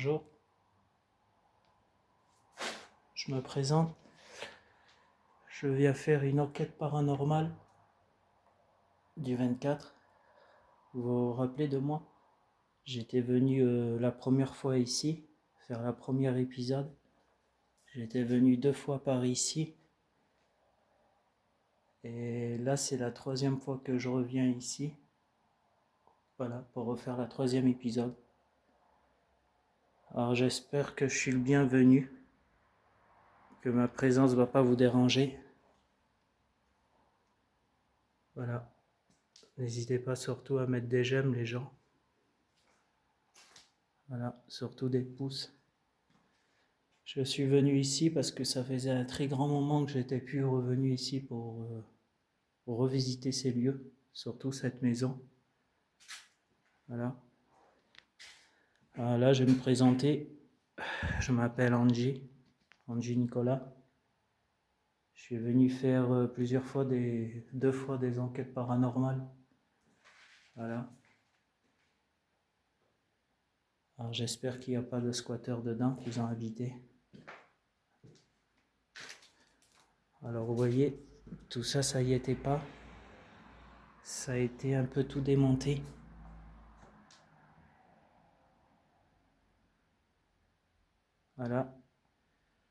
Bonjour, je me présente. Je viens faire une enquête paranormale du 24. Vous vous rappelez de moi? J'étais venu la première fois ici, faire la première épisode. J'étais venu 2 fois par ici. Et là, c'est la 3e fois que je reviens ici. Voilà, pour refaire la 3e épisode. Alors j'espère que je suis le bienvenu, que ma présence ne va pas vous déranger. Voilà. N'hésitez pas surtout à mettre des j'aime les gens. Voilà, surtout des pouces. Je suis venu ici parce que ça faisait un très grand moment que j'étais plus revenu ici pour revisiter ces lieux, surtout cette maison. Voilà. Alors là, je vais me présenter. Je m'appelle Angie Nicolas. Je suis venu faire plusieurs fois 2 fois des enquêtes paranormales. Voilà. Alors j'espère qu'il n'y a pas de squatteurs dedans qui ont habité. Alors vous voyez, tout ça, ça y était pas. Ça a été un peu tout démonté. Voilà.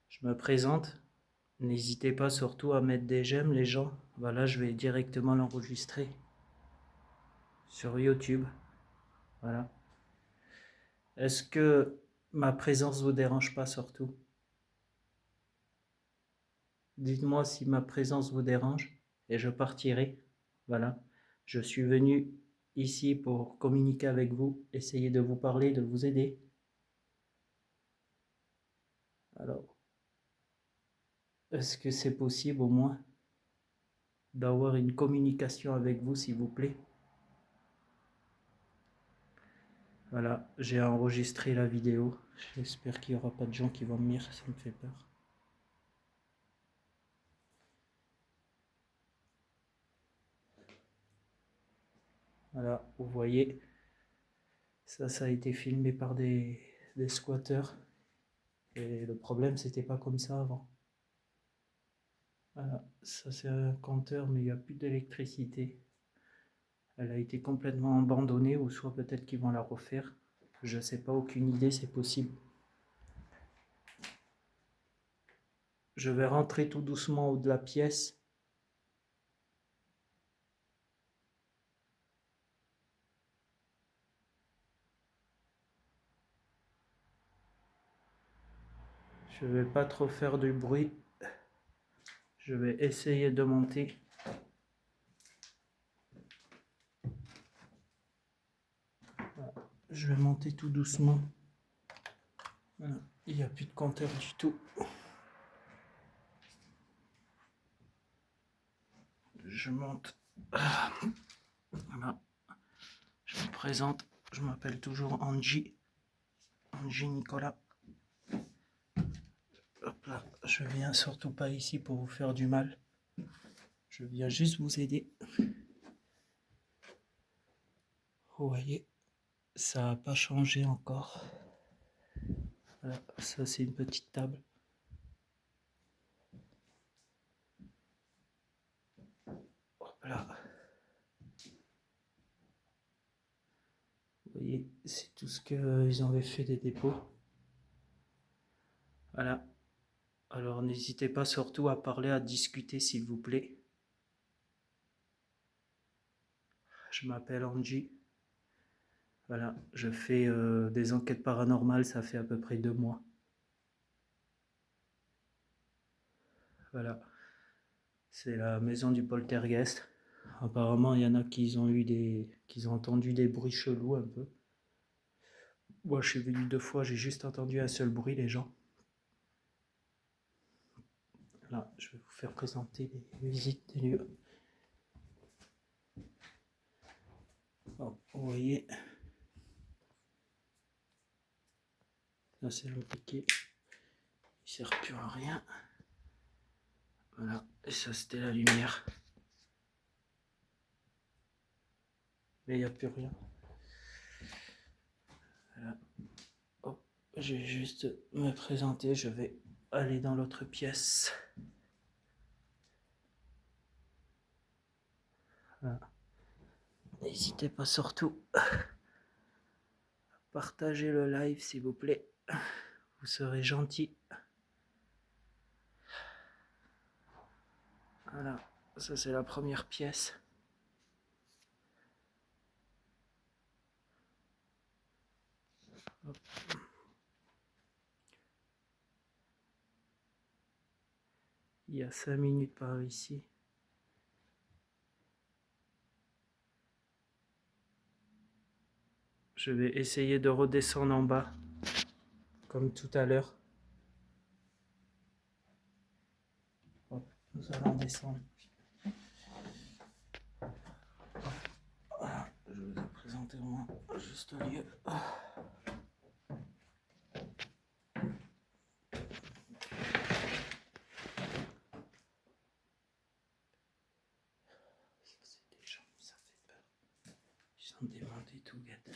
Je me présente. N'hésitez pas surtout à mettre des j'aime les gens. Voilà, je vais directement l'enregistrer sur YouTube. Voilà. Est-ce que ma présence vous dérange pas surtout? Dites-moi si ma présence vous dérange et je partirai. Voilà. Je suis venu ici pour communiquer avec vous, essayer de vous parler, de vous aider. Alors, est-ce que c'est possible au moins d'avoir une communication avec vous, s'il vous plaît? Voilà, j'ai enregistré la vidéo. J'espère qu'il n'y aura pas de gens qui vont venir, ça me fait peur. Voilà, vous voyez, ça a été filmé par des squatteurs. Et le problème, c'était pas comme ça avant. Voilà, ça c'est un compteur, mais il n'y a plus d'électricité. Elle a été complètement abandonnée, ou soit peut-être qu'ils vont la refaire. Je sais pas, aucune idée, c'est possible. Je vais rentrer tout doucement au de la pièce. Je vais pas trop faire du bruit. Je vais essayer de monter. Voilà. Je vais monter tout doucement. Voilà. Il n'y a plus de compteur du tout. Je monte. Voilà. Je me présente. Je m'appelle toujours Angie Nicolas. Hop là. Je viens surtout pas ici pour vous faire du mal. Je viens juste vous aider. Vous voyez, ça n'a pas changé encore. Voilà, ça c'est une petite table. Hop là. Vous voyez, c'est tout ce qu'ils avaient fait des dépôts. Voilà. Alors n'hésitez pas surtout à parler, à discuter s'il vous plaît. Je m'appelle Angie. Voilà, je fais des enquêtes paranormales, ça fait à peu près 2 mois. Voilà, c'est la maison du poltergeist. Apparemment, il y en a qui ont entendu des bruits chelous un peu. Moi, je suis venu 2 fois, j'ai juste entendu un seul bruit, les gens. Là, je vais vous faire présenter les visites des lieux. Bon, vous voyez, là c'est le piquet, il sert plus à rien. Voilà, et ça c'était la lumière. Mais il n'y a plus rien. Voilà. Hop, Je vais juste me présenter, je vais aller dans l'autre pièce. Voilà. N'hésitez pas surtout à partager le live s'il vous plaît. Vous serez gentil. Voilà, ça c'est la première pièce. Hop. Il y a 5 minutes par ici. Je vais essayer de redescendre en bas, comme tout à l'heure. Nous allons descendre. Voilà, je vous ai présenté au moins juste le lieu. C'est des gens, ça fait peur. Ils sont démontés tout gâte.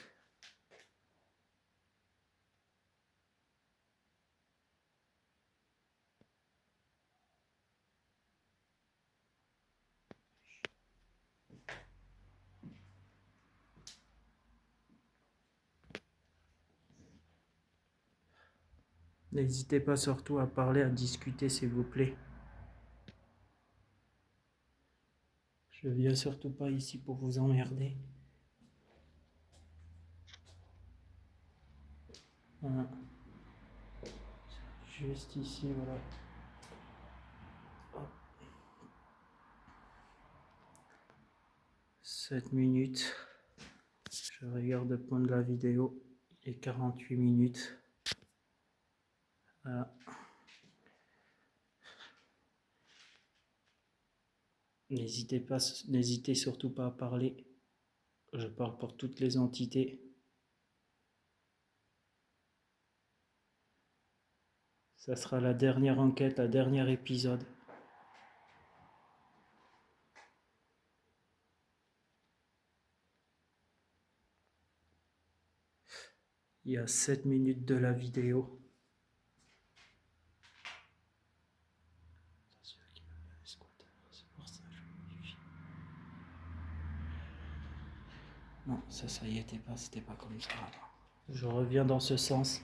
N'hésitez pas surtout à parler, à discuter s'il vous plaît. Je viens surtout pas ici pour vous emmerder. Voilà. Juste ici, voilà. Hop. 7 minutes. Je regarde le point de la vidéo. Il est 48 minutes. Voilà. N'hésitez surtout pas à parler. Je parle pour toutes les entités. Ça sera la dernière enquête, la dernière épisode. Il y a 7 minutes de la vidéo. Non, ça y était pas, c'était pas comme ça. Je reviens dans ce sens.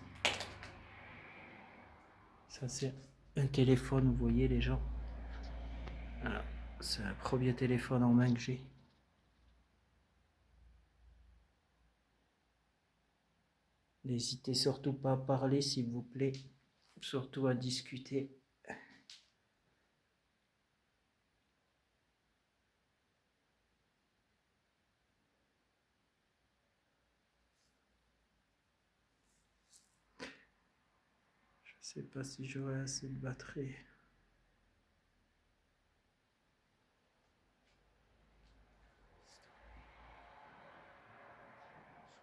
Ça c'est un téléphone, vous voyez les gens. Voilà. C'est le premier téléphone en main que j'ai. N'hésitez surtout pas à parler s'il vous plaît. Surtout à discuter. Je sais pas si j'aurai assez de batterie.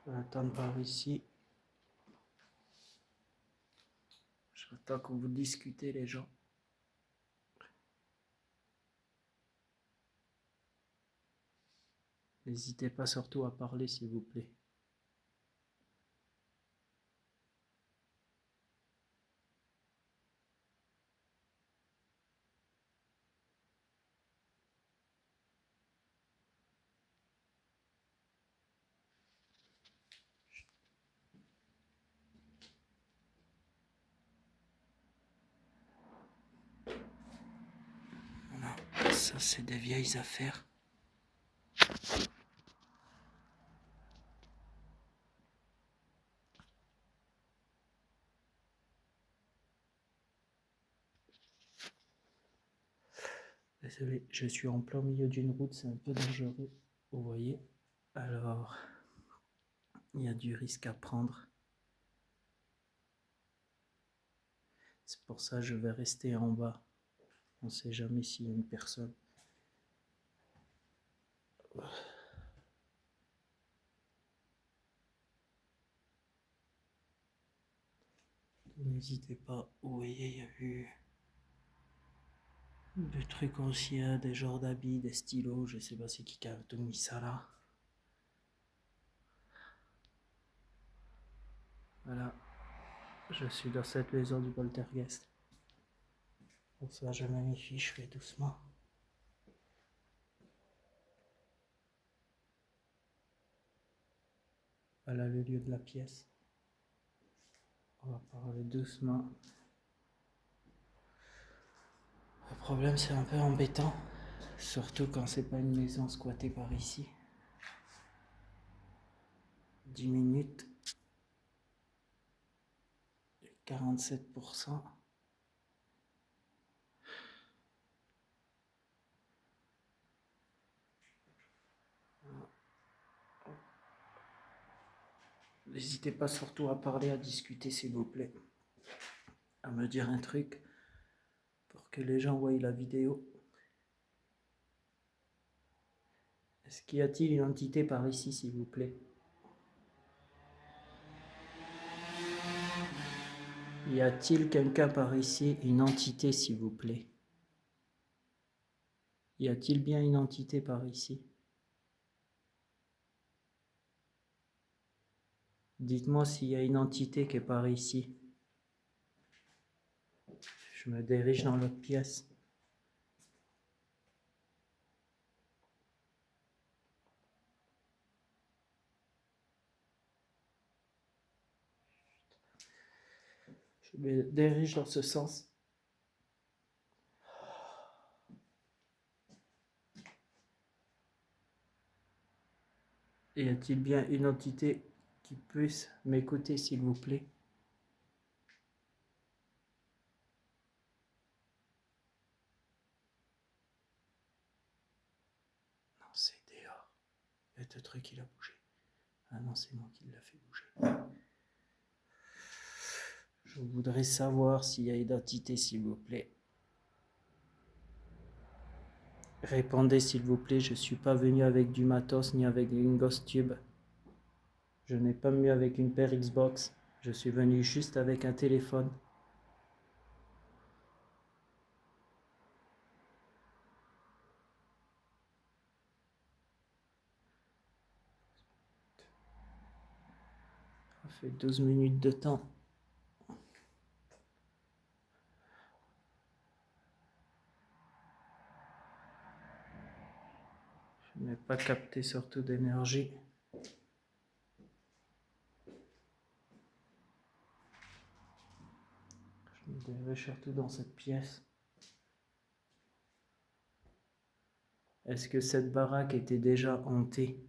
Je vais attendre par ici. J'attends que vous discutez les gens. N'hésitez pas surtout à parler s'il vous plaît. Voilà. Ça c'est des vieilles affaires. Désolé, je suis en plein milieu d'une route, c'est un peu dangereux, vous voyez. Alors, il y a du risque à prendre. C'est pour ça que je vais rester en bas. On ne sait jamais s'il y a une personne. N'hésitez pas, vous voyez, il y a eu des trucs anciens, des genres d'habits, des stylos, je sais pas c'est qui a tout mis ça là. Voilà, Je suis dans cette maison du poltergeist. Pour ça, je me méfie, je fais doucement. Voilà le lieu de la pièce. On va parler doucement. Le problème, c'est un peu embêtant, surtout quand c'est pas une maison squattée par ici. 10 minutes, 47%. N'hésitez pas surtout à parler, à discuter, s'il vous plaît. À me dire un truc pour que les gens voient la vidéo. Est-ce qu'il y a-t-il une entité par ici, s'il vous plaît? Y a-t-il quelqu'un par ici, une entité, s'il vous plaît? Y a-t-il bien une entité par ici? Dites-moi s'il y a une entité qui est par ici. Je me dirige dans l'autre pièce. Je me dirige dans ce sens. Y a-t-il bien une entité qui puisse m'écouter, s'il vous plaît? Non, c'est dehors. Il y a ce truc qui a bougé. Ah non, c'est moi qui l'a fait bouger. Je voudrais savoir s'il y a une entité, s'il vous plaît. Répondez, s'il vous plaît. Je ne suis pas venu avec du matos ni avec une ghost tube. Je n'ai pas venu avec une paire Xbox. Je suis venu juste avec un téléphone. Ça fait 12 minutes de temps. Je n'ai pas capté surtout d'énergie. Je me dirige surtout dans cette pièce. Est-ce que cette baraque était déjà hantée?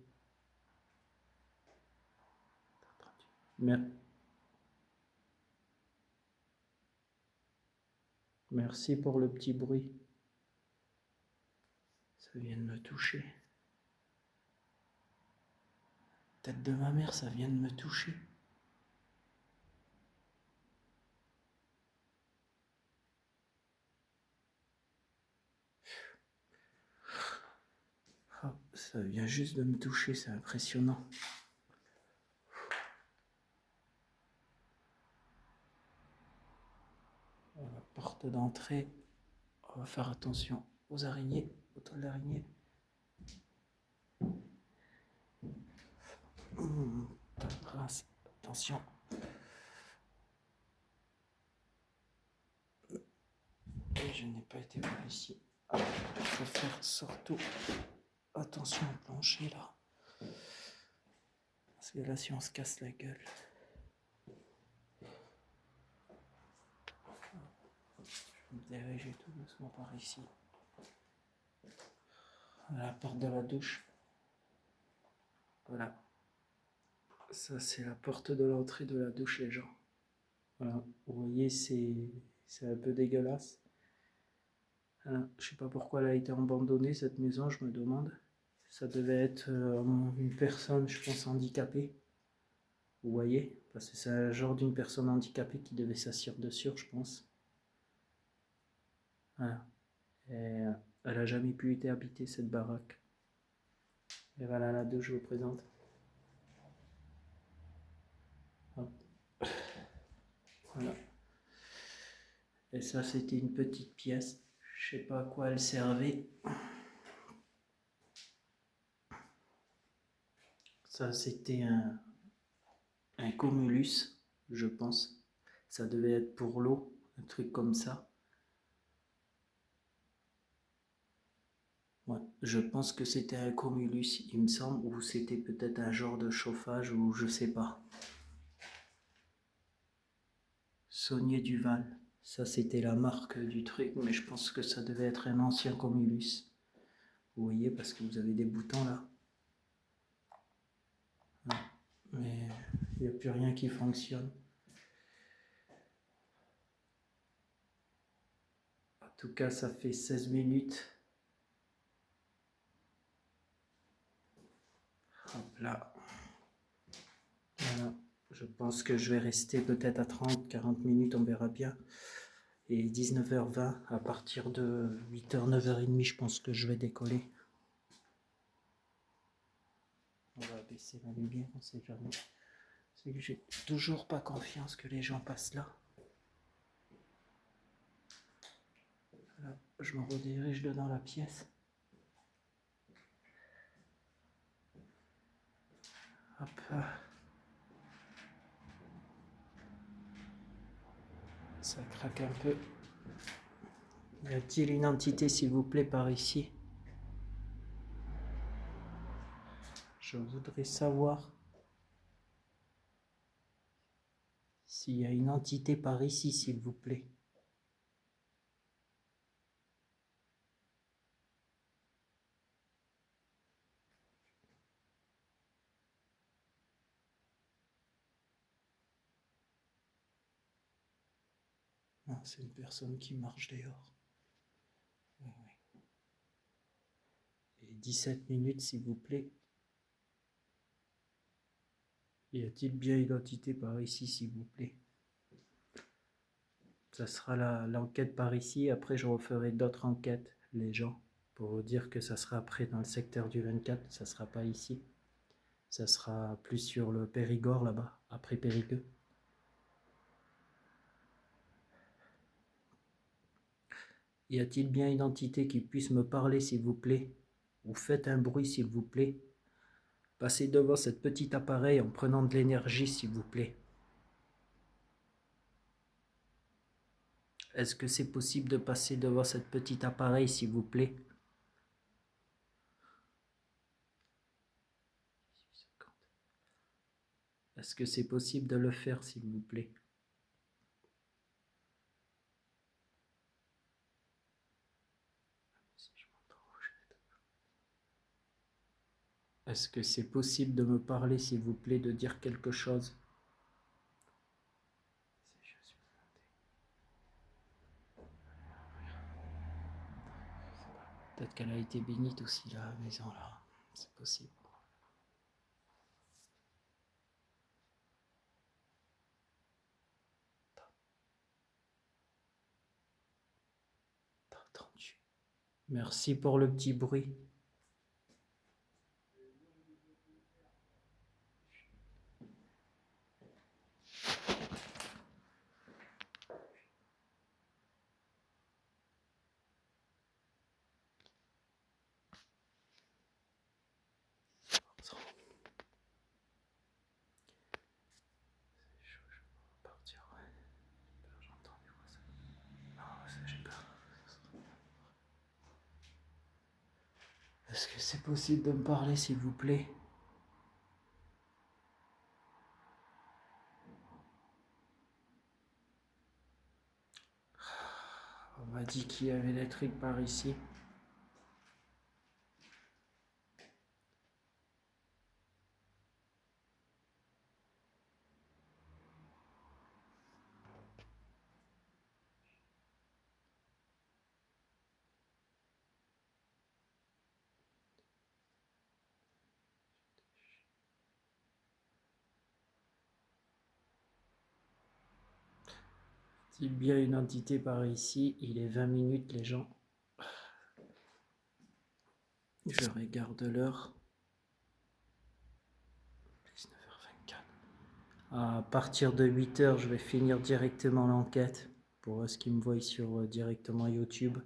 Merci pour le petit bruit. Ça vient de me toucher. Tête de ma mère, ça vient de me toucher. Oh, ça vient juste de me toucher, c'est impressionnant. La porte d'entrée. On va faire attention aux araignées, aux toiles d'araignée. Attention. Et je n'ai pas été par ici. Il faut faire surtout attention au plancher là. Parce que là, si on se casse la gueule. Je vais me diriger tout doucement par ici. À la porte de la douche. Voilà. Ça, c'est la porte de l'entrée de la douche, les gens. Voilà. Vous voyez, c'est un peu dégueulasse. Voilà. Je sais pas pourquoi elle a été abandonnée, cette maison, je me demande. Ça devait être une personne, je pense, handicapée. Vous voyez? Parce que c'est un genre d'une personne handicapée qui devait s'asseoir dessus, je pense. Voilà. Et elle a jamais pu être habitée, cette baraque. Et voilà la douche, je vous présente. Hop. Voilà. Et ça, c'était une petite pièce. Je sais pas à quoi elle servait. Ça, c'était un cumulus, je pense. Ça devait être pour l'eau, un truc comme ça. Ouais, je pense que c'était un cumulus, il me semble, ou c'était peut-être un genre de chauffage, ou je sais pas. Saunier Duval, ça c'était la marque du truc, mais je pense que ça devait être un ancien cumulus. Vous voyez, parce que vous avez des boutons là. Ouais. Mais il n'y a plus rien qui fonctionne. En tout cas, ça fait 16 minutes. Hop là. Voilà. Je pense que je vais rester peut-être à 30, 40 minutes, on verra bien. Et 19h20, à partir de 8h, 9h30, je pense que je vais décoller. On va baisser la lumière, on sait jamais. C'est que j'ai toujours pas confiance que les gens passent là. Voilà. Je me redirige dans la pièce. Hop. Ça craque un peu. Y a-t-il une entité, s'il vous plaît, par ici? Je voudrais savoir s'il y a une entité par ici, s'il vous plaît. Non, c'est une personne qui marche dehors. Oui, oui. Et 17 minutes, s'il vous plaît. Y a-t-il bien une entité par ici, s'il vous plaît? Ça sera l'enquête par ici. Après, je referai d'autres enquêtes, les gens, pour vous dire que ça sera après dans le secteur du 24. Ça sera pas ici. Ça sera plus sur le Périgord, là-bas, après Périgueux. Y a-t-il bien une entité qui puisse me parler, s'il vous plaît? Ou faites un bruit, s'il vous plaît. Passez devant cet petit appareil en prenant de l'énergie, s'il vous plaît. Est-ce que c'est possible de passer devant cet petit appareil, s'il vous plaît? Est-ce que c'est possible de le faire, s'il vous plaît? Est-ce que c'est possible de me parler, s'il vous plaît, de dire quelque chose? Peut-être qu'elle a été bénite aussi, la maison, là. C'est possible. Merci pour le petit bruit. Est-ce que c'est possible de me parler, s'il vous plaît? On m'a dit qu'il y avait des trucs par ici. Il y a bien une entité par ici. Il est 20 minutes, les gens. Je regarde l'heure. 19h24. À partir de 8h, je vais finir directement l'enquête pour ce qui me voient sur directement YouTube.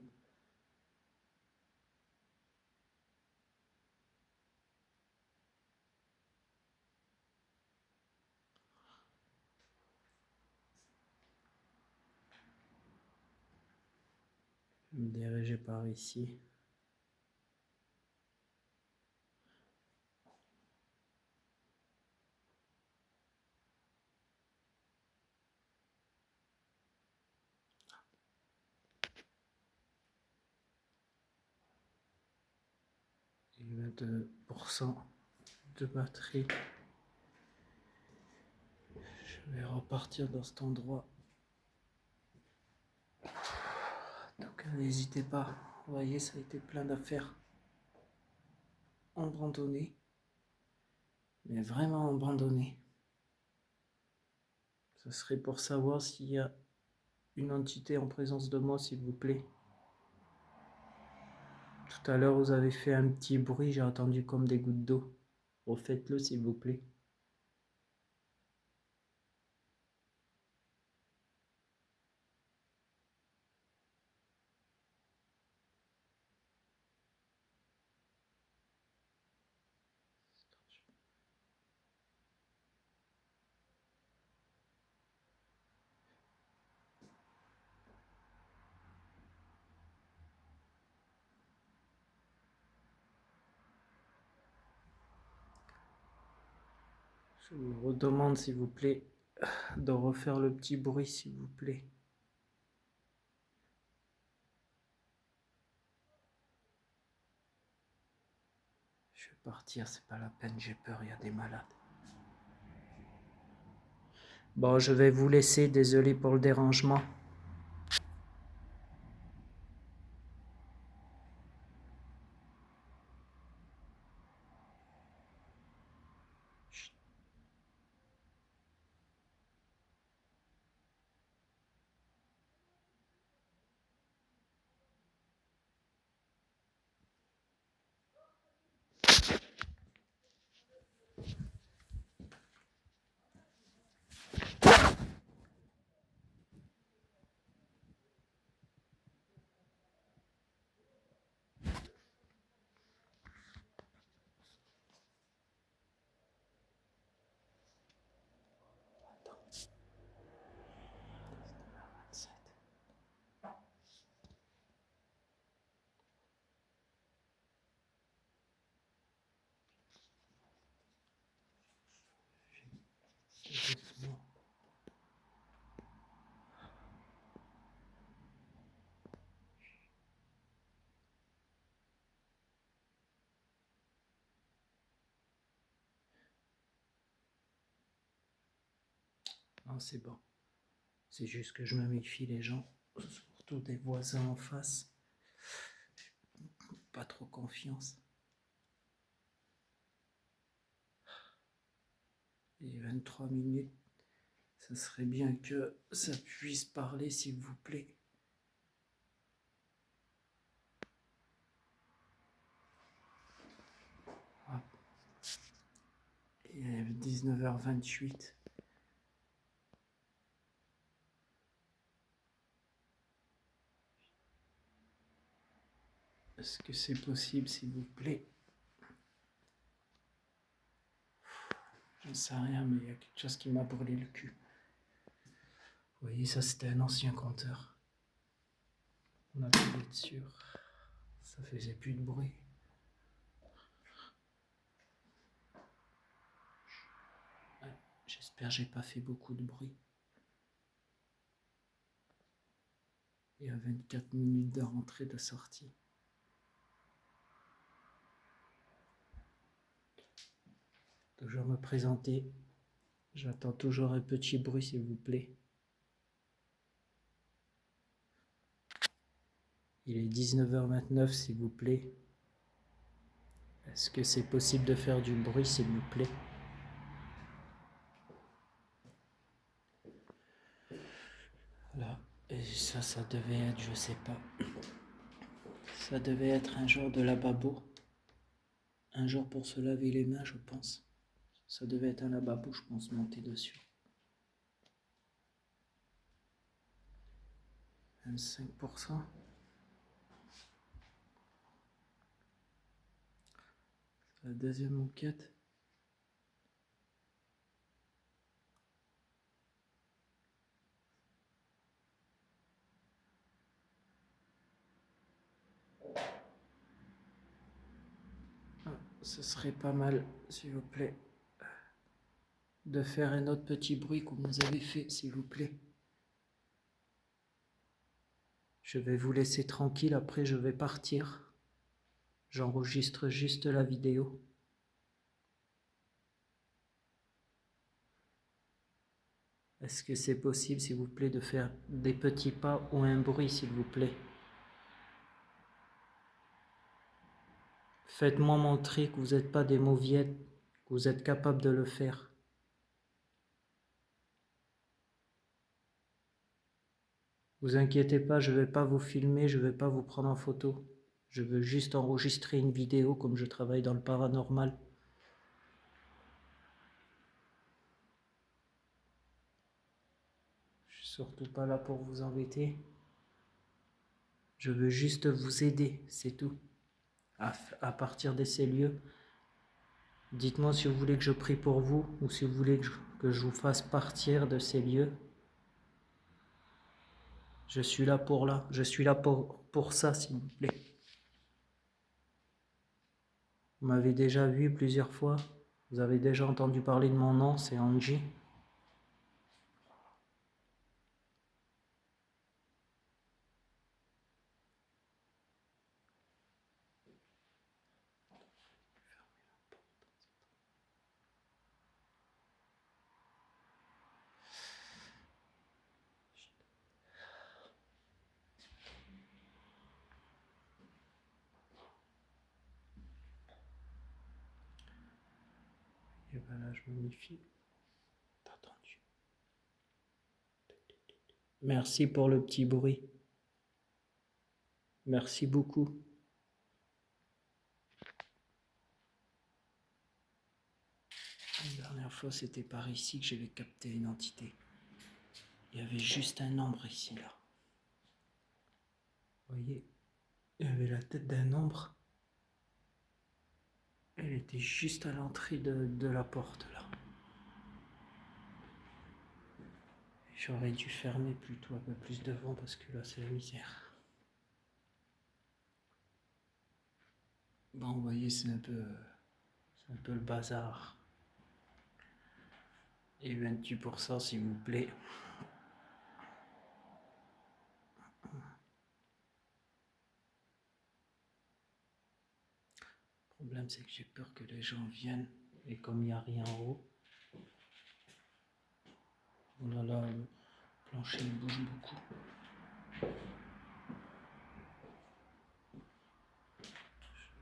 me diriger par ici. Et 22% de batterie. Je vais repartir dans cet endroit. Donc n'hésitez pas. Vous voyez, ça a été plein d'affaires en randonnée. Mais vraiment en randonnée. Ce serait pour savoir s'il y a une entité en présence de moi, s'il vous plaît. Tout à l'heure, vous avez fait un petit bruit, j'ai entendu comme des gouttes d'eau. Refaites-le, s'il vous plaît. Je vous redemande, s'il vous plaît, de refaire le petit bruit, s'il vous plaît. Je vais partir, c'est pas la peine, j'ai peur, il y a des malades. Bon, je vais vous laisser, désolé pour le dérangement. Non, c'est bon. C'est juste que je me méfie les gens, surtout des voisins en face. Pas trop confiance. Et 23 minutes, ça serait bien que ça puisse parler, s'il vous plaît. Hop. Et 19h28. Est-ce que c'est possible, s'il vous plaît? Je ne sais rien, mais il y a quelque chose qui m'a brûlé le cul. Vous voyez, ça c'était un ancien compteur. On a pu être sûr. Ça faisait plus de bruit. Ouais, j'espère que j'ai pas fait beaucoup de bruit. Il y a 24 minutes de rentrée, de sortie. Toujours me présenter. J'attends toujours un petit bruit, s'il vous plaît. Il est 19h29, s'il vous plaît. Est-ce que c'est possible de faire du bruit, s'il vous plaît? Là. Et ça devait être, je sais pas. Ça devait être un genre de lavabo. Un genre pour se laver les mains, je pense. Ça devait être un lavabo, je pense, monter dessus. 25%. La deuxième enquête. ce serait pas mal, s'il vous plaît, de faire un autre petit bruit comme vous avez fait, s'il vous plaît. Je vais vous laisser tranquille, après je vais partir. J'enregistre juste la vidéo. Est-ce que c'est possible, s'il vous plaît, de faire des petits pas ou un bruit, s'il vous plaît? Faites-moi montrer que vous n'êtes pas des mauviettes, que vous êtes capable de le faire. Vous inquiétez pas, je ne vais pas vous filmer, je ne vais pas vous prendre en photo. Je veux juste enregistrer une vidéo comme je travaille dans le paranormal. Je suis surtout pas là pour vous embêter. Je veux juste vous aider, c'est tout. À partir de ces lieux, dites-moi si vous voulez que je prie pour vous ou si vous voulez que je vous fasse partir de ces lieux. Je suis là pour ça, s'il vous plaît. Vous m'avez déjà vu plusieurs fois. Vous avez déjà entendu parler de mon nom, c'est Angie. Et ben là, je me méfie. T'as entendu? Merci pour le petit bruit. Merci beaucoup. La dernière fois, c'était par ici que j'avais capté une entité. Il y avait juste un ombre ici, là. Vous voyez, il y avait la tête d'un ombre. Elle était juste à l'entrée de la porte, là. J'aurais dû fermer plutôt un peu plus devant parce que là, c'est la misère. Bon, vous voyez, c'est un peu le bazar. Et 28%, s'il vous plaît. Le problème, c'est que j'ai peur que les gens viennent. Et comme il n'y a rien en haut, oh là là, le plancher il bouge beaucoup.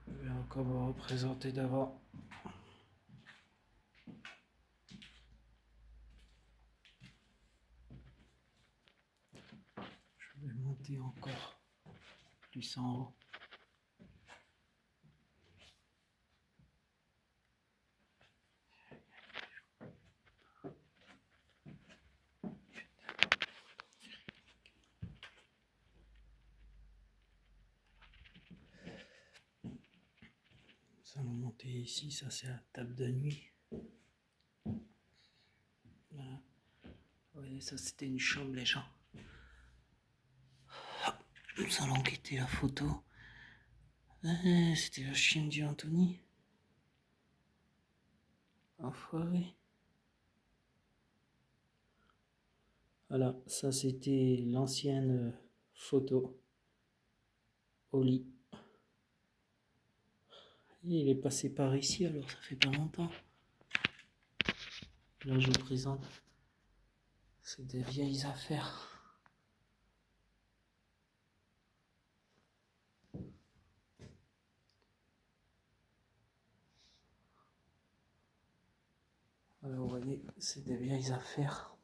Je vais encore me représenter d'avant. Je vais monter encore plus en haut. Nous allons monter ici, ça c'est la table de nuit. Voilà. Vous voyez, ça c'était une chambre, les gens. Nous allons quitter la photo. C'était la chienne du Anthony. Enfoiré. Voilà, ça c'était l'ancienne photo au lit. Et il est passé par ici, alors ça fait pas longtemps. Là, je vous présente. C'est des vieilles affaires. Alors, vous voyez, c'est des vieilles affaires.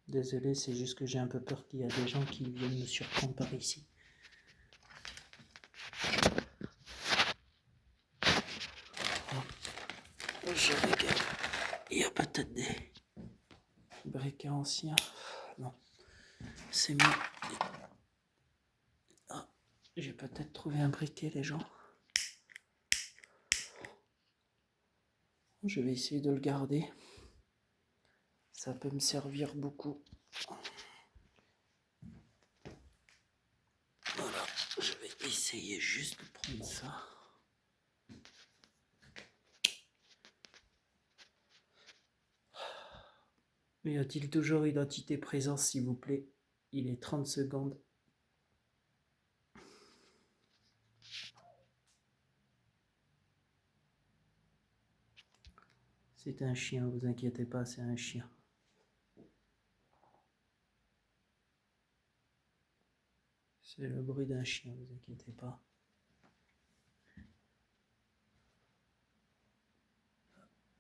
Désolé, c'est juste que j'ai un peu peur qu'il y a des gens qui viennent me surprendre par ici. Je regarde. Il y a peut-être des briquets anciens. Non, c'est mieux. Ah, j'ai peut-être trouvé un briquet, les gens. Je vais essayer de le garder. Ça peut me servir beaucoup. Voilà, je vais essayer juste de prendre ça. Y a-t-il toujours identité présence, s'il vous plaît? Il est 30 secondes. C'est un chien, vous inquiétez pas, c'est un chien. C'est le bruit d'un chien, vous inquiétez pas.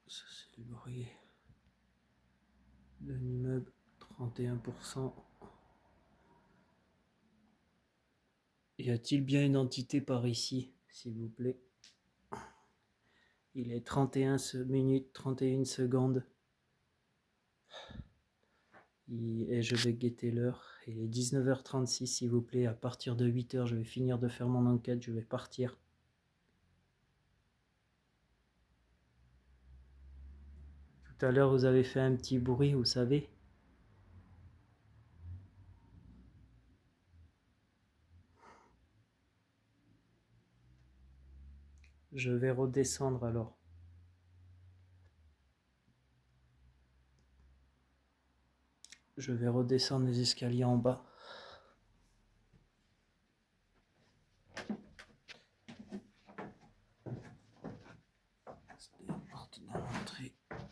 Ça, c'est le bruit d'un immeuble, 31%. Y a-t-il bien une entité par ici, s'il vous plaît? Il est 31 minutes, 31 secondes. Et je vais guetter l'heure. Il est 19h36, s'il vous plaît. À partir de 8h, je vais finir de faire mon enquête. Je vais partir. Tout à l'heure, vous avez fait un petit bruit, vous savez. Je vais redescendre alors. Je vais redescendre les escaliers en bas. C'est la porte de l'entrée. Et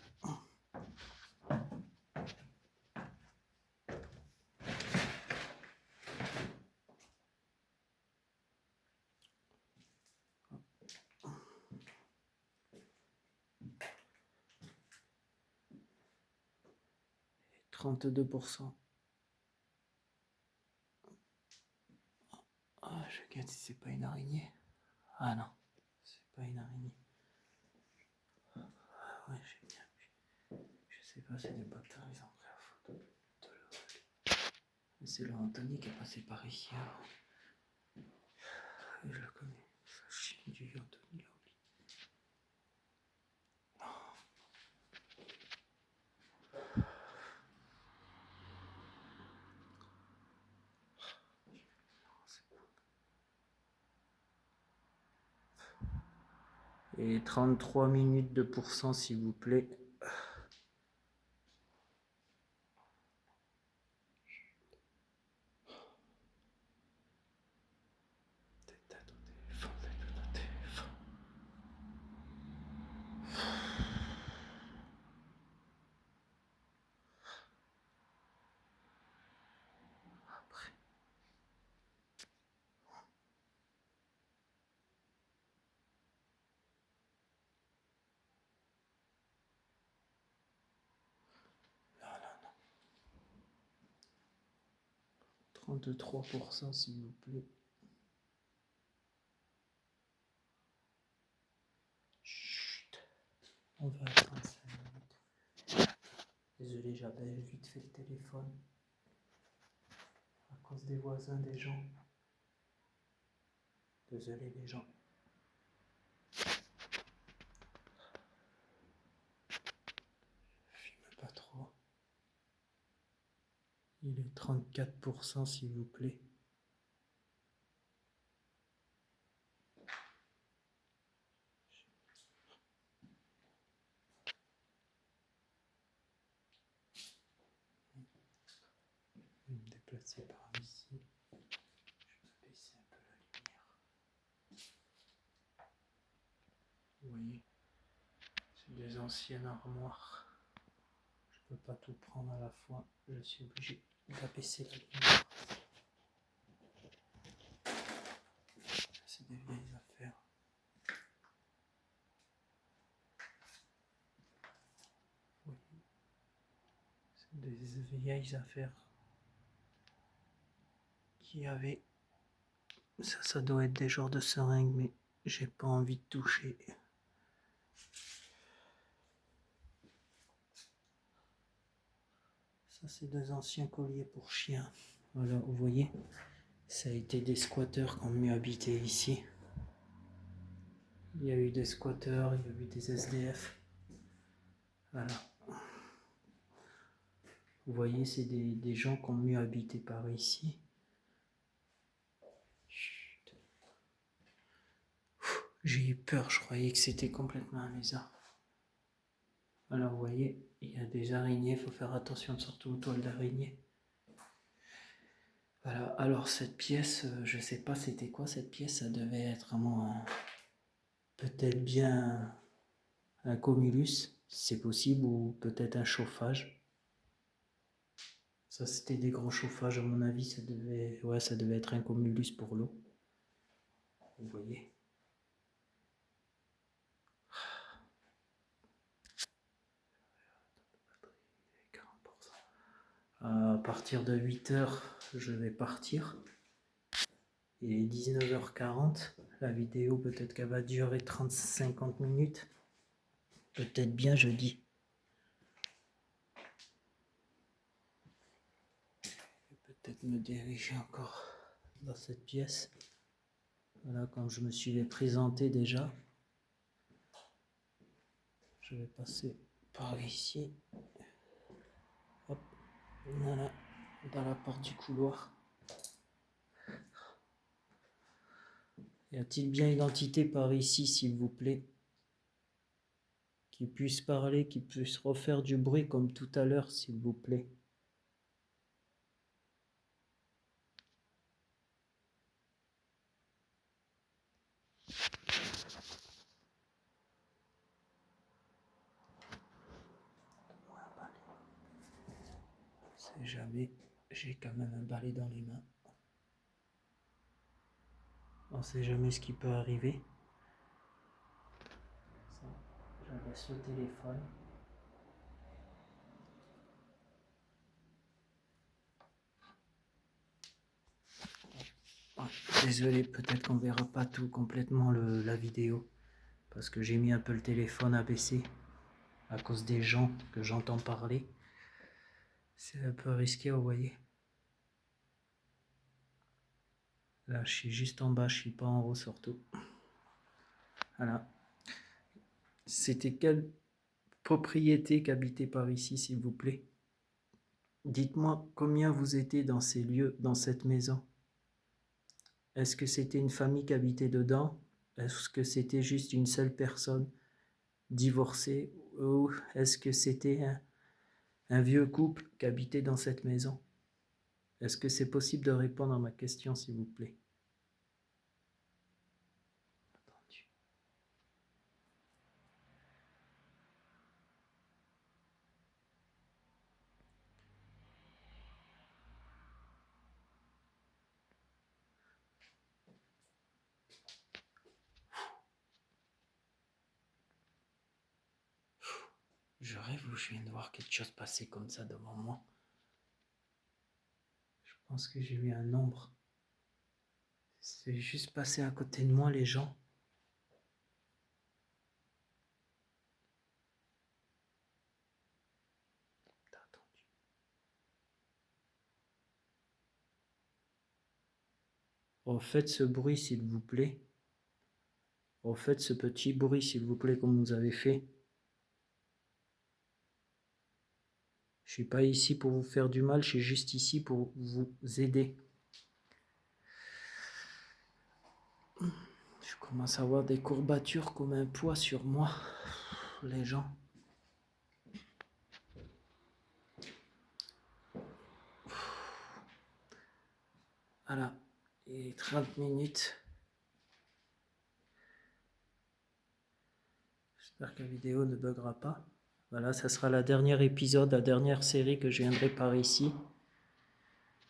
32%. Ah, je regarde si c'est pas une araignée. Ah non, c'est pas une araignée. Ah ouais, j'ai bien vu. Je sais pas, c'est des bâtards, ils ont pris la photo de l'œil. Mais c'est le Anthony qui est passé par ici. Je le connais. Ce chien du Anthony là. Et 33 minutes de pourcent, s'il vous plaît. Après. Non, non, non. 33%, s'il vous plaît. Chut. On va attendre 5 minutes. Désolé, j'appelle vite fait le téléphone. À cause des voisins, des gens. Désolé, les gens. Fume pas trop. Il est 34%, s'il vous plaît. Je vais me déplacer par ici. Je vais baisser un peu la lumière. Vous voyez, c'est des anciennes armoires. Je peux pas tout prendre à la fois. Je suis obligé d'abaisser la lumière. C'est des vieilles affaires. Oui. C'est des vieilles affaires qui avaient. Ça doit être des genres de seringues, mais j'ai pas envie de toucher. Ça, c'est des anciens colliers pour chiens. Voilà, vous voyez, ça a été des squatteurs qui ont mieux habité ici. Il y a eu des squatteurs, il y a eu des SDF. Voilà. Vous voyez, c'est des gens qui ont mieux habité par ici. Chut. J'ai eu peur, je croyais que c'était complètement un lézard. Alors vous voyez, Il y a des araignées, il faut faire attention surtout aux toiles d'araignée. Voilà, alors cette pièce, je sais pas c'était quoi cette pièce, ça devait être vraiment peut-être bien un comulus, si c'est possible, ou peut-être un chauffage. Ça c'était des grands chauffages à mon avis, ça devait être un comulus pour l'eau. Vous voyez. À partir de 8h, je vais partir. Il est 19h40. La vidéo, peut-être qu'elle va durer 30-50 minutes. Peut-être bien jeudi. Je vais peut-être me diriger encore dans cette pièce. Voilà, comme je me suis présenté déjà. Je vais passer par ici. Hop, voilà, dans la porte du couloir. Y a-t-il bien une entité par ici, s'il vous plaît, qui puisse parler, qui puisse refaire du bruit comme tout à l'heure, s'il vous plaît? Si jamais, j'ai quand même un balai dans les mains. On sait jamais ce qui peut arriver. Je laisse le téléphone. Désolé, peut-être qu'on verra pas tout complètement la vidéo, parce que j'ai mis un peu le téléphone à baisser à cause des gens que j'entends parler. C'est un peu risqué, vous voyez. Là, je suis juste en bas, je suis pas en haut surtout. Voilà. C'était quelle propriété qu'habitait par ici, s'il vous plaît? Dites-moi combien vous étiez dans ces lieux, dans cette maison. Est-ce que c'était une famille qui habitait dedans? Est-ce que c'était juste une seule personne divorcée? Ou est-ce que c'était un vieux couple qui habitait dans cette maison? Est-ce que c'est possible de répondre à ma question, s'il vous plaît? Je rêve ou je viens de voir quelque chose passer comme ça devant moi? Je pense que j'ai vu un ombre. C'est juste passé à côté de moi, les gens. Refaites ce bruit, s'il vous plaît. Refaites ce petit bruit, s'il vous plaît, comme vous avez fait. Je suis pas ici pour vous faire du mal, je suis juste ici pour vous aider. Je commence à avoir des courbatures comme un poids sur moi, les gens. Voilà, il est 30 minutes. J'espère que la vidéo ne buggera pas. Voilà, ça sera la dernière épisode, la dernière série que je viendrai par ici.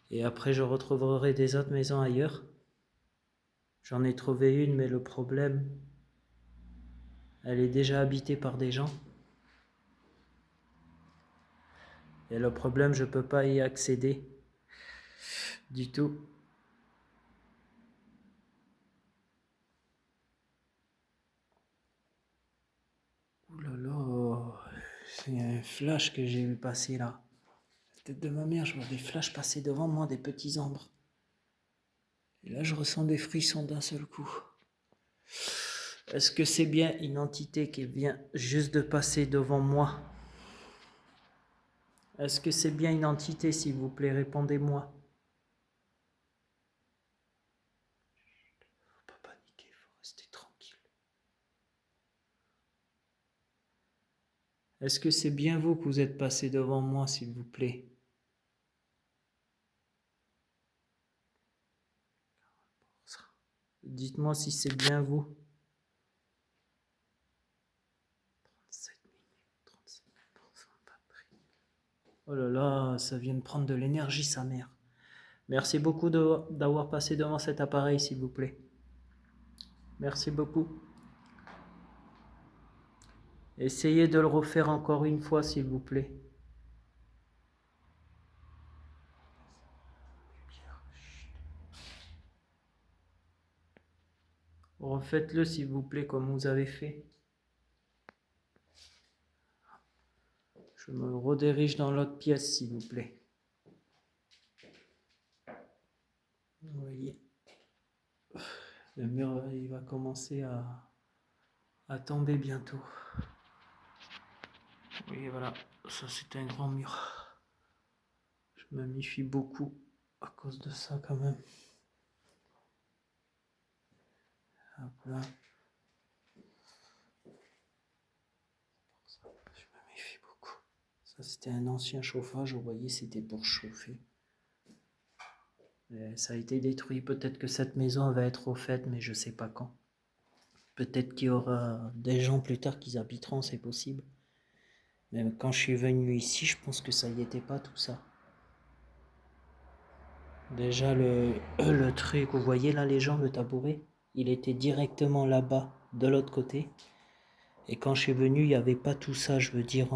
Et après, je retrouverai des autres maisons ailleurs. J'en ai trouvé une, mais le problème, elle est déjà habitée par des gens. Et le problème, je ne peux pas y accéder du tout. Ouh là là, c'est un flash que j'ai vu passer là. La tête de ma mère, je vois des flashs passer devant moi, des petits ombres. Et là, je ressens des frissons d'un seul coup. Est-ce que c'est bien une entité qui vient juste de passer devant moi? Est-ce que c'est bien une entité, s'il vous plaît? Répondez-moi. Faut pas paniquer, faut rester tranquille. Est-ce que c'est bien vous que vous êtes passé devant moi, s'il vous plaît? Dites-moi si c'est bien vous. 37 minutes, 37% de batterie. Oh là là, ça vient de prendre de l'énergie, sa mère. Merci beaucoup d'avoir passé devant cet appareil, s'il vous plaît. Merci beaucoup. Essayez de le refaire encore une fois, s'il vous plaît. Refaites-le, s'il vous plaît, comme vous avez fait. Je me redirige dans l'autre pièce, s'il vous plaît. Vous voyez, le mur, il va commencer à tomber bientôt. Oui, voilà, ça c'est un grand mur. Je me méfie beaucoup à cause de ça quand même. Hop là. Je me méfie beaucoup. Ça c'était un ancien chauffage, vous voyez, c'était pour chauffer. Et ça a été détruit. Peut-être que cette maison va être refaite, mais je sais pas quand. Peut-être qu'il y aura des gens plus tard qui habiteront, c'est possible. Mais quand je suis venu ici, je pense que ça y était pas tout ça. Déjà le truc, vous voyez là les gens, le tabouret, il était directement là-bas, de l'autre côté. Et quand je suis venu, il n'y avait pas tout ça, je veux dire,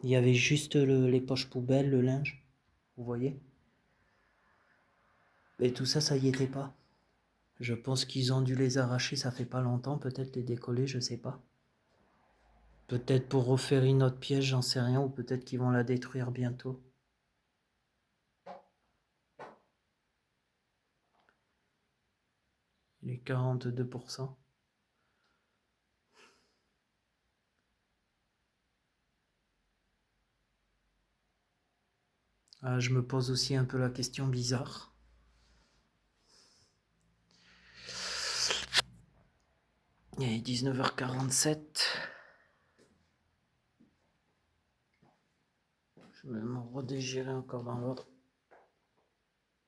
il y avait juste les poches poubelles, le linge, vous voyez. Et tout ça, ça y était pas. Je pense qu'ils ont dû les arracher, ça fait pas longtemps, peut-être les décoller, je sais pas. Peut-être pour refaire une autre pièce, j'en sais rien, ou peut-être qu'ils vont la détruire bientôt. Il est 42%. Ah, je me pose aussi un peu la question bizarre. Il est 19h47. Je vais me redégérer encore dans l'ordre.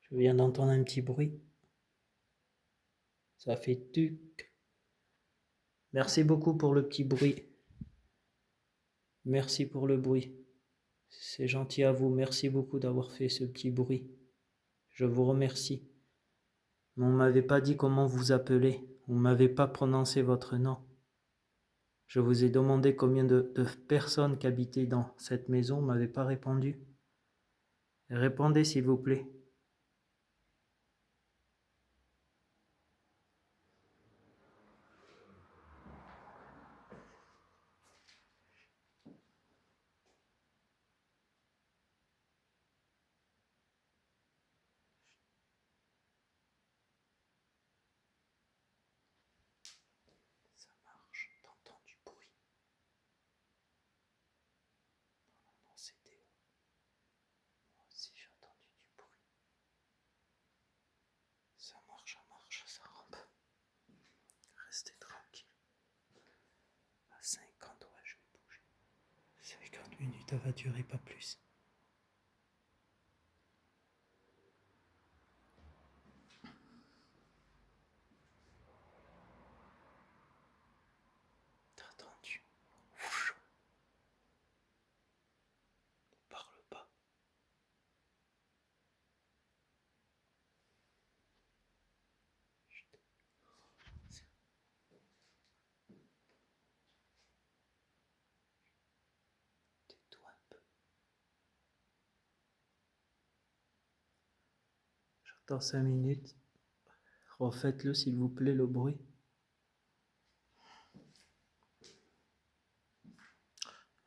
Je viens d'entendre un petit bruit. Ça fait tuc. Merci beaucoup pour le petit bruit. Merci pour le bruit. C'est gentil à vous. Merci beaucoup d'avoir fait ce petit bruit. Je vous remercie. Mais on ne m'avait pas dit comment vous appelez. On ne m'avait pas prononcé votre nom. Je vous ai demandé combien de personnes qui habitaient dans cette maison. On ne m'avait pas répondu. Répondez s'il vous plaît. Ça marche. T'entends du bruit. Non, c'est Théo. Moi aussi j'ai entendu du bruit. Ça marche, ça rampe. Restez tranquille. À 50, ouais, je vais bouger. 50 minutes, ça va durer pas plus. T'as entendu? Ne parle pas. Tais-toi un peu. J'attends 5 minutes. Refaites-le s'il vous plaît, le bruit.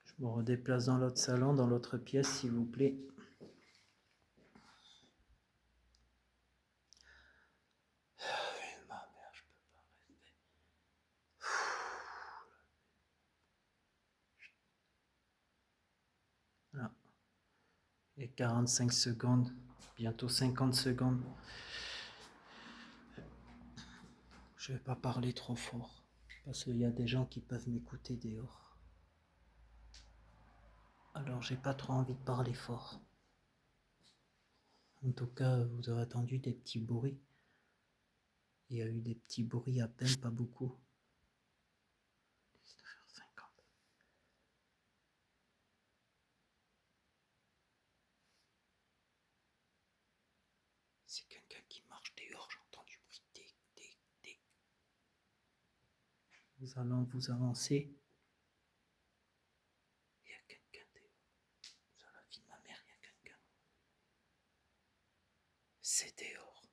Je me redéplace dans l'autre salon, dans l'autre pièce, s'il vous plaît. Ma mère, je peux pas rester. Là. Et 45 secondes, bientôt 50 secondes. Je vais pas parler trop fort, parce qu'il y a des gens qui peuvent m'écouter dehors. Alors j'ai pas trop envie de parler fort. En tout cas, vous avez entendu des petits bruits. Il y a eu des petits bruits à peine, pas beaucoup. 19h50. C'est quelqu'un qui marche dehors, j'entends du bruit. Tic, tic, tic. Nous allons vous avancer. Il y a quelqu'un dehors. Sur la vie de ma mère, il y a quelqu'un. C'est dehors.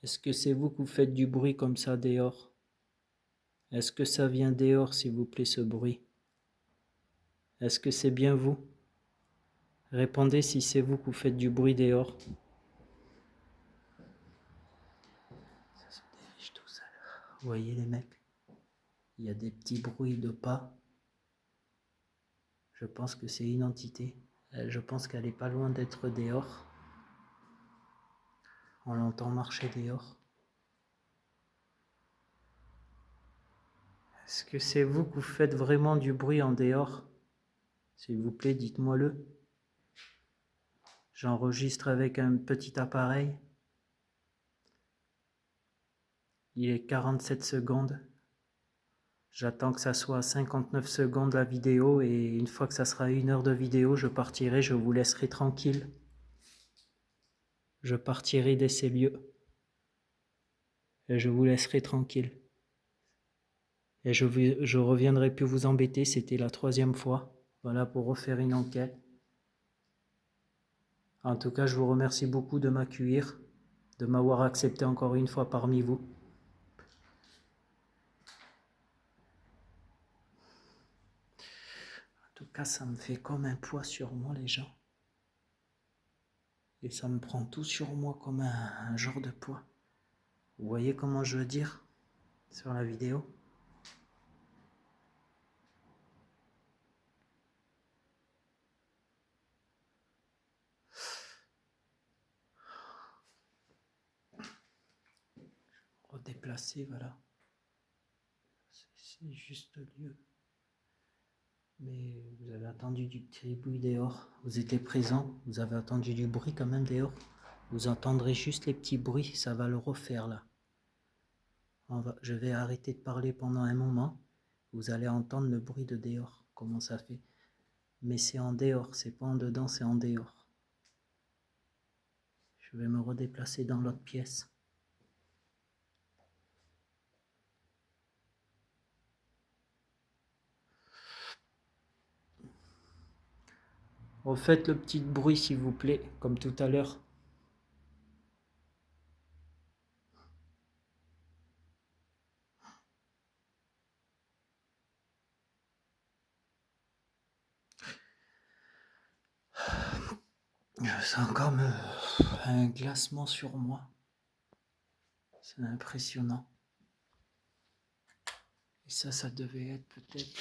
Est-ce que c'est vous qui faites du bruit comme ça dehors? Est-ce que ça vient dehors, s'il vous plaît, ce bruit? Est-ce que c'est bien vous? Répondez si c'est vous qui faites du bruit dehors. Ça se dirige tout seul. Vous voyez les mecs? Il y a des petits bruits de pas. Je pense que c'est une entité. Je pense qu'elle est pas loin d'être dehors. On l'entend marcher dehors. Est-ce que c'est vous qui faites vraiment du bruit en dehors? S'il vous plaît, dites-moi-le. J'enregistre avec un petit appareil. Il est 47 secondes. J'attends que ça soit 59 secondes la vidéo et une fois que ça sera 1 heure de vidéo, je partirai, je vous laisserai tranquille. Je partirai de ces lieux et je vous laisserai tranquille. Et je reviendrai plus vous embêter, c'était la 3e fois. Voilà, pour refaire une enquête. En tout cas, je vous remercie beaucoup de m'accueillir, de m'avoir accepté encore une fois parmi vous. En tout cas, ça me fait comme un poids sur moi, les gens. Et ça me prend tout sur moi comme un genre de poids. Vous voyez comment je veux dire sur la vidéo? Redéplacer, voilà. C'est juste lieu. Mais vous avez entendu du petit bruit dehors. Vous étiez présent, vous avez entendu du bruit quand même dehors. Vous entendrez juste les petits bruits, ça va le refaire là. Je vais arrêter de parler pendant un moment. Vous allez entendre le bruit de dehors, comment ça fait. Mais c'est en dehors, c'est pas en dedans, c'est en dehors. Je vais me redéplacer dans l'autre pièce. Refaites le petit bruit s'il vous plaît, comme tout à l'heure. Je sens comme un glacement sur moi. C'est impressionnant. Et ça devait être peut-être